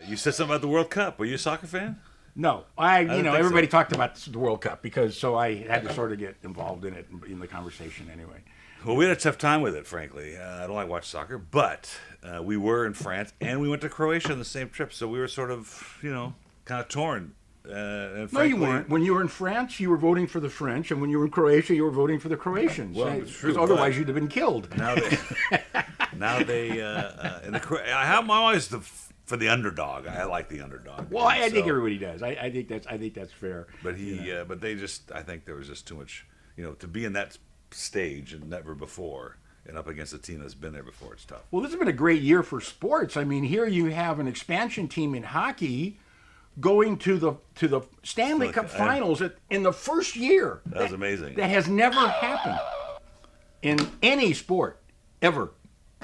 You said something about the World Cup. Were you a soccer fan? No, everybody talked about the World Cup so I had to sort of get involved in it in the conversation anyway. Well, we had a tough time with it, frankly. I don't like watch soccer, but we were in France and we went to Croatia on the same trip, so we were sort of, kind of torn. And No, you weren't. When you were in France, you were voting for the French, and when you were in Croatia, you were voting for the Croatians. Well, it's true, otherwise you'd have been killed. I'm always for the underdog. I like the underdog. Well, I think everybody does. I think that's fair. But I think there was just too much, to be in that stage and never before, and up against a team that's been there before. It's tough. Well, this has been a great year for sports. I mean, here you have an expansion team in hockey going to the Stanley Cup Finals in the first year. That was amazing. That has never happened in any sport ever.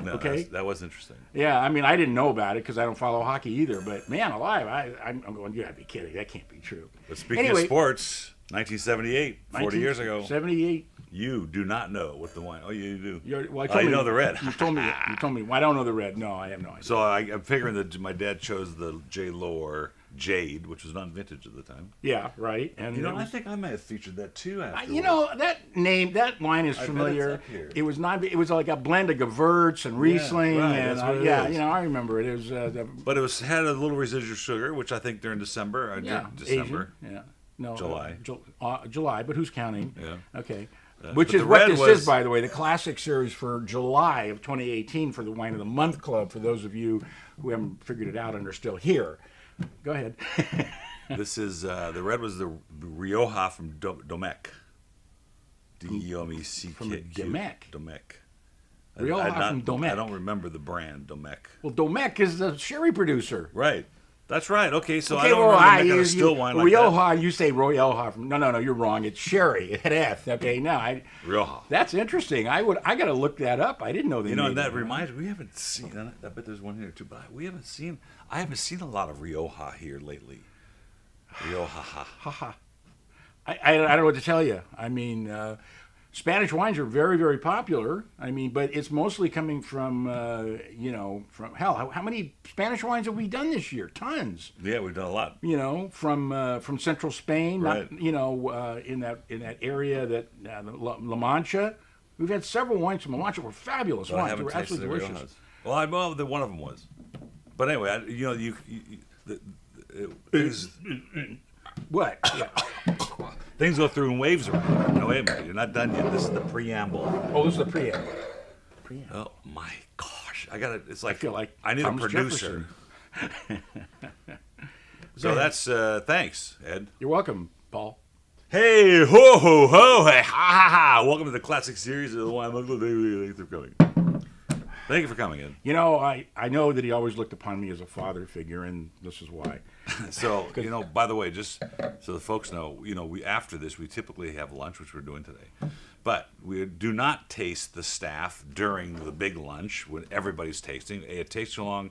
No, okay, that was interesting. Yeah, I mean, I didn't know about it because I don't follow hockey either. But man, alive, I'm going. You gotta be kidding. That can't be true. But speaking of sports, 1978, 40 years ago. 78. You do not know what the wine. Oh, you do. You know the red. You told me. Well, I don't know the red. No, I have no idea. So I'm figuring that my dad chose the J. Lohr Jade, which was not vintage at the time. Yeah, right. And I think I might have featured that too. That wine is familiar. It was not. It was like a blend of Gewurz and Riesling, I remember it. It was. But it had a little residual sugar, which I think during December. December. Asian, yeah. No. July. July, but who's counting? Yeah. Okay. Which is what this is, by the way, the classic series for July of 2018 for the Wine of the Month Club. For those of you who haven't figured it out and are still here, go ahead. This is the red was the Rioja from Domecq. D-E-O-M-E-C-Q. From Domecq. Domecq. Rioja from Domecq. I don't remember the brand Domecq. Well, Domecq is the sherry producer. Right. That's right. Okay, so I don't remember making a still wine like Rioja, that. you say Rioja from... No, you're wrong. It's sherry. It had F. Okay, now Rioja. That's interesting. I got to look that up. I didn't know they made and that reminds me, we haven't seen... I bet there's one here too, but I haven't seen a lot of Rioja here lately. Rioja. I don't know what to tell you. I mean... Spanish wines are very, very popular. I mean, but it's mostly coming from, how many Spanish wines have we done this year? Tons. Yeah, we've done a lot. From central Spain, right. In that area that La Mancha. We've had several wines from La Mancha were fabulous wines. They were absolutely delicious. Well, one of them was. But anyway, what? Yeah. Things go through in waves around here. No, wait a minute. You're not done yet. This is the preamble. Oh, this is the preamble. Oh, my gosh. It's like, I feel like I need Thomas a producer. So that's, thanks, Ed. You're welcome, Paul. Hey, ho, ho, ho, hey, ha, ha, ha. Welcome to the classic series of the Wine Uncle. Thanks for coming. Thank you for coming, Ed. I know that he always looked upon me as a father figure, and this is why. So, by the way, just so the folks know, after this, we typically have lunch, which we're doing today. But we do not taste the staff during the big lunch when everybody's tasting. A, it takes too long.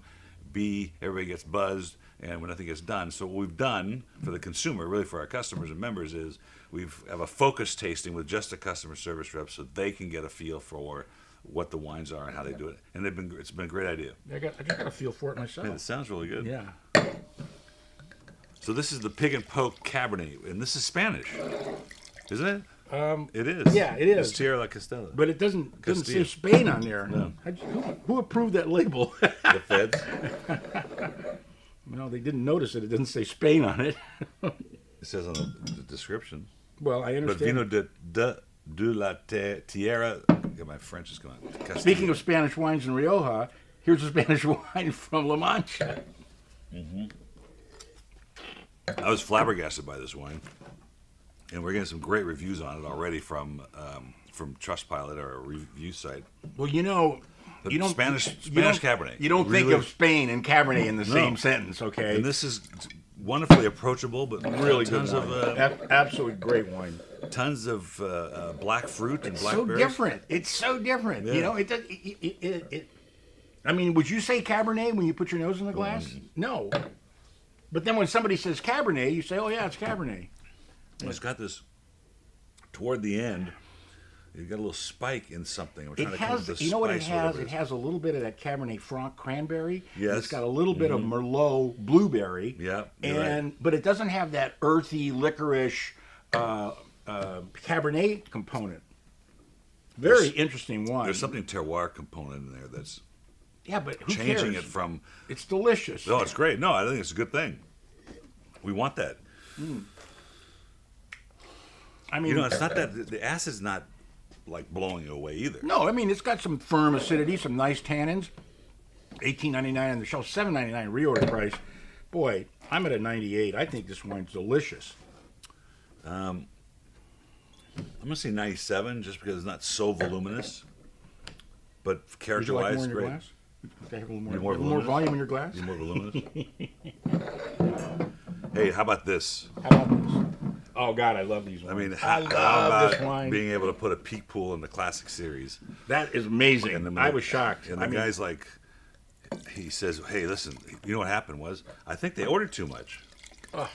B, everybody gets buzzed, and when nothing gets done. So what we've done for the consumer, really for our customers and members, is we have a focused tasting with just a customer service rep so they can get a feel for what the wines are and how they do it. And it's been a great idea. I just got a feel for it myself. It sounds really good. Yeah. So this is the Piquepoul Cabernet, and this is Spanish, isn't it? It is. Yeah, it is. It's Tierra, Castilla. But it doesn't say Spain on there. No. Who approved that label? The feds. No, they didn't notice it. It doesn't say Spain on it. It says on the description. Well, I understand. But Vino de la Tierra. My French is going. Castilla. Speaking of Spanish wines in Rioja, here's a Spanish wine from La Mancha. Mm-hmm. I was flabbergasted by this wine, and we're getting some great reviews on it already from Trustpilot, our review site. Well, you don't Spanish Cabernet. You don't think of Spain and Cabernet in the same sentence, okay? And this is wonderfully approachable, but really tons good wine. Absolutely great wine. Tons of black fruit and black so berries. Different. It's so different. Yeah. I mean, would you say Cabernet when you put your nose in the glass? Mm. No. But then when somebody says Cabernet, you say, oh, yeah, it's Cabernet. It's got this, toward the end, You got a little spike in something. We're trying It to come up with has, the you know what it spice, has? whatever It has a little bit of that Cabernet Franc cranberry. Yes. It's got a little bit of Merlot blueberry. Yeah, you're right. But it doesn't have that earthy licorice Cabernet component. Very interesting wine. There's something terroir component in there that's Yeah, but who changing cares? it from. It's delicious. Oh, it's great. No, I think it's a good thing. We want that. I mean, You know, it's not that the acid's not like blowing it away either. no, I mean it's got some firm acidity, some nice tannins. $18.99 on the shelf, $7.99 reorder price. Boy, I'm at a 98. I think this wine's delicious. I'm gonna say 97 just because it's not so voluminous, but Would you like character-wise, more in your great. glass? Okay, have a little more, Need more a little more voluminous? volume in your glass. Need more voluminous. Hey, how about this? How about this? Oh God, I love these I wines. mean, I how love about this wine. being able to put a Piquepoul in the classic series? That is amazing. And then I was shocked. And I the mean, guy's like, he says, "Hey, listen, you know what happened was I think they ordered too much. I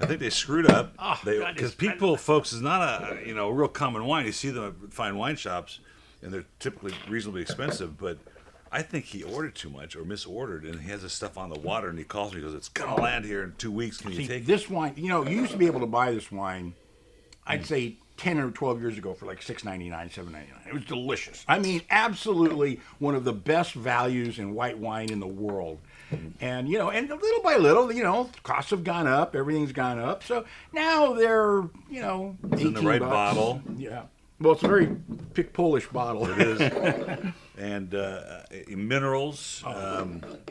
think they screwed up. Oh, God, Because it's- Piquepoul, folks, is not a real common wine. You see them at fine wine shops, and they're typically reasonably expensive. But I think he ordered too much or misordered, and he has this stuff on the water. And he calls me, he goes, "It's gonna land here in 2 weeks. Can you see, take it?" this wine. You know, you used to be able to buy this wine. I'd say 10 or 12 years ago for like $6.99, $7.99. It was delicious. I mean, absolutely one of the best values in white wine in the world. And, you know, and little by little, you know, costs have gone up, everything's gone up. So now they're, you know, It's in the right $18. bottle. Yeah. Well, it's a very Piquepoulish bottle. It is. And minerals,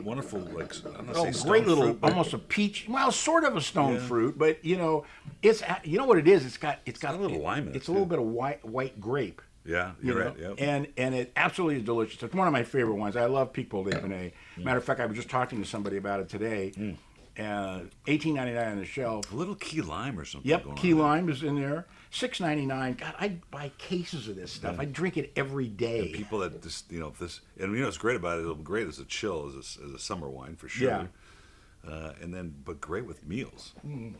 wonderful, like I don't know, say stone Great little, fruit, but almost a peach. Well, sort of a stone fruit, but you know, you know what it is. It's got a little lime in it, It's a little too. bit of white grape. yeah, You you're know? right. Yeah. And it absolutely is delicious. It's one of my favorite wines. I love Piquepoul de Pinet. Matter of fact, I was just talking to somebody about it today. $18.99 on the shelf. A little key lime or something. Yep, going key on there. lime is in there. $6.99. God, I'd buy cases of this stuff. I'd drink it every day. People that just if this and what's great about it, it'll be great as a chill, as a summer wine for sure. Yeah. And then, but great with meals. I'm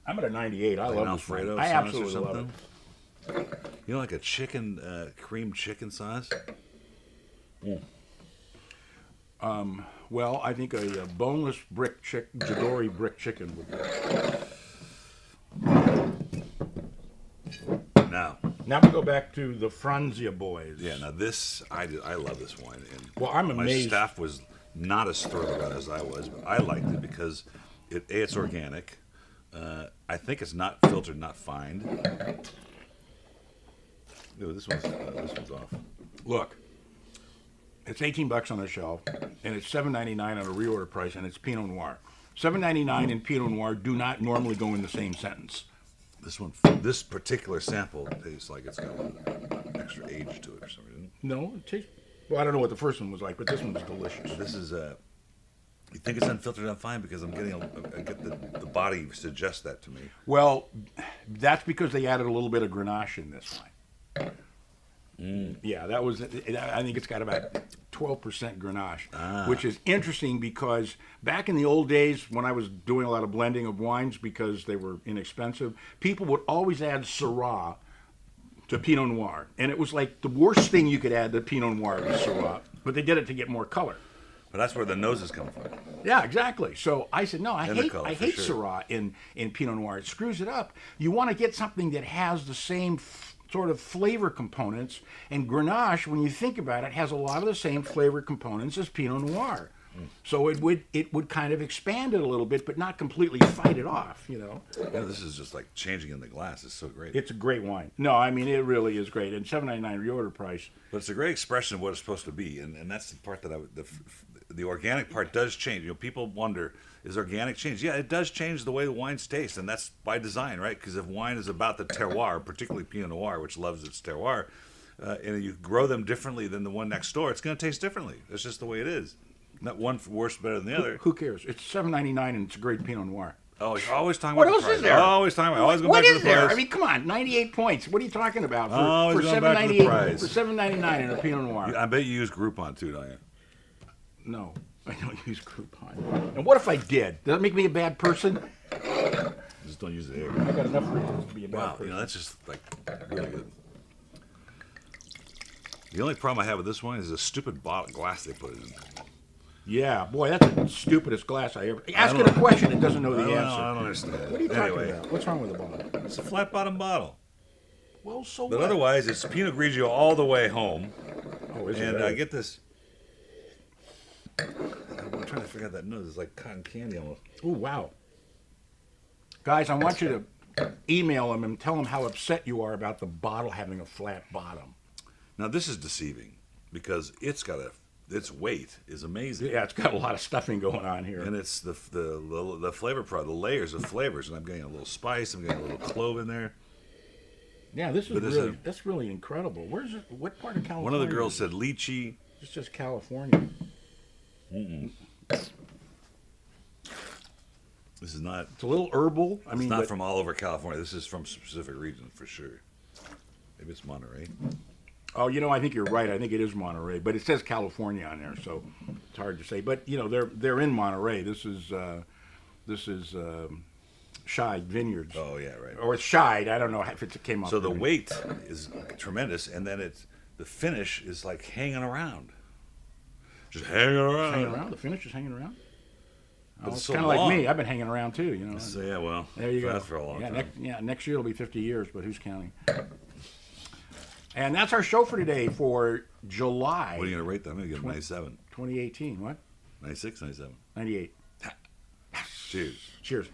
at a 98. I Like love an this wine. Alfredo I sauce or absolutely love it. something. You know, like a chicken, cream chicken sauce. Well, I think a boneless Jadori brick chicken would be. Now we go back to the Franzia boys. Yeah. Now this, I love this wine. And Well, I'm my amazed. staff was not as thrilled about it as I was, but I liked it because it's organic. I think it's not filtered, not fined. Ooh, this one's off. Look, it's $18 on the shelf, and it's $7.99 on a reorder price, and it's Pinot Noir. $7.99 and Pinot Noir do not normally go in the same sentence. This particular sample tastes like it's got a little extra age to it for some reason. No, it tastes. Well, I don't know what the first one was like, but this one was delicious. This is you think it's unfiltered? I'm fine because I'm getting I get the body suggests that to me. Well, that's because they added a little bit of Grenache in this wine. Yeah, that was. I think it's got about 12% Grenache, which is interesting because back in the old days when I was doing a lot of blending of wines because they were inexpensive, people would always add Syrah to Pinot Noir, and it was like the worst thing you could add to Pinot Noir was Syrah, but they did it to get more color. But that's where the noses come from. Yeah, exactly. So I said, no, I And the hate color, for hate sure. Syrah in Pinot Noir. It screws it up. You want to get something that has the same sort of flavor components, and Grenache, when you think about it, has a lot of the same flavor components as Pinot Noir. So it would kind of expand it a little bit, but not completely fight it off, you know. This is just like changing in the glass. It's so great. It's a great wine. No, I mean, it really is great. And $7.99 reorder price. But it's a great expression of what it's supposed to be, and that's the part that the organic part does change. You know, people wonder, is organic change? Yeah, it does change the way the wines taste, and that's by design, right? Because if wine is about the terroir, particularly Pinot Noir, which loves its terroir, and you grow them differently than the one next door, it's going to taste differently. That's just the way it is. Not one worse better than the other. Who cares? It's $7.99 and it's a great Pinot Noir. Oh, you're always talking What about else the price. is there? Always talking about. Always go What back to is the there? price. I mean, come on, 98 points. What are you talking about Always for going back to the $7.98 price. for $7.99 in a Pinot Noir? I bet you use Groupon too, don't you? No, I don't use Groupon. And what if I did? Does that make me a bad person? Just don't use it here. I got enough reasons to be a bad Wow, person. you know that's just like really good. The only problem I have with this one is the stupid bottle glass they put it in. Yeah, boy, that's the stupidest glass I ever. Ask it a question, it doesn't know the answer. I don't understand. What are you talking about? What's wrong with the bottle? It's a flat bottom bottle. Well, so But what? otherwise, it's Pinot Grigio all the way home. Oh, is it? And I Really? get this. I'm trying to figure out that nose. It's like cotton candy almost. Oh, wow. Guys, I want you to email them and tell them how upset you are about the bottle having a flat bottom. Now this is deceiving because its weight is amazing. Yeah, it's got a lot of stuffing going on here. And it's the flavor the layers of flavors, and I'm getting a little spice. I'm getting a little clove in there. Yeah, this is But this really is- that's really incredible. Where's it? What part of California? One of the girls said lychee. It's just California. This is not. It's a little herbal. I It's mean, not but- from all over California. This is from specific regions for sure. Maybe it's Monterey. Oh, you know, I think you're right. I think it is Monterey, but it says California on there, so it's hard to say. But you know, they're in Monterey. This is Scheid Vineyards. Oh yeah, right. Or it's Scheid. I don't know if it came up. So the weight is tremendous, and then the finish is like hanging around, just hanging around. hanging around. The finish is hanging around. But Oh, it's it's so kind of like long. me. I've been hanging around too. You know. So yeah, well, There you go. that's for a long time. Next year it'll be 50 years, but who's counting? And that's our show for today for July What are you gonna rate them? I'm gonna give them 97, 2018. What? 96, 97. 98. Cheers. Cheers.